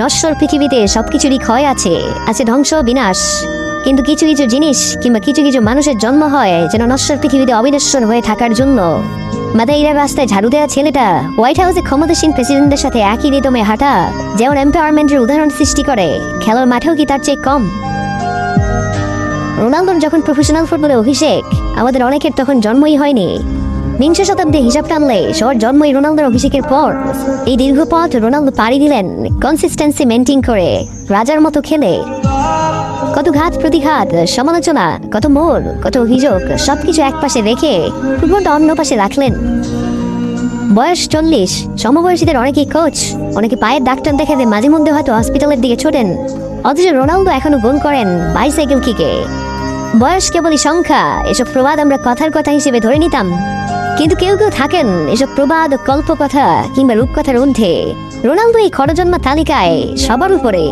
নশ্বর পৃথিবীতে সবকিছুরই ক্ষয় আছে, আছে ধ্বংস বিনাশ, কিন্তু কিছু কিছু জিনিস কিংবা কিছু কিছু মানুষের জন্ম হয় যেন নশ্বর পৃথিবীতে অবিনশ্বর হয়ে থাকার জন্য। মাদাইরার রাস্তায় ঝাড়ু দেওয়া ছেলেটা হোয়াইট হাউসে ক্ষমতাসীন প্রেসিডেন্টের সাথে একই রিদমে হাঁটা যেমন এম্পাওয়ারমেন্টের উদাহরণ সৃষ্টি করে, খেলার মাঠেও কি তার চেয়ে কম? রোনালদোর যখন প্রফেশনাল ফুটবলে অভিষেক, আমাদের অনেকের তখন জন্মই হয়নি। বিংশ শতাব্দী হিসাব টানলে সবার জন্মই রোনালদোর অভিষেকের পর। এই দীর্ঘ পথ রোনালদো পাড়ি দিলেন কনসিস্টেন্সি মেনটেন করে, রাজার মতো খেলে। কত ঘাত প্রতিঘাত, সমালোচনা, কত মোড়, কত অভিযোগ, সবকিছু এক পাশে রেখে ফুটবলটা অন্য পাশে রাখলেন। বয়স 40, সমবয়সীদের অনেকেই কোচ, অনেকে পায়ের ডাক্তার দেখাতে মাঝে মধ্যে হয়তো হসপিটালের দিকে ছোটেন, অথচ রোনালদো এখনো গোল করেন বাইসাইকেল কিকে। বয়স কেবলই সংখ্যা, এসব প্রবাদ আমরা কথার কথা হিসেবে ধরে নিতাম, কিন্তু কেউ কেউ থাকেন এসব প্রবাদ ও কল্পকথা কিংবা রূপকথার ঊর্ধ্বে। রোনালদো এই খরজন্মা তালিকায় সবার উপরে।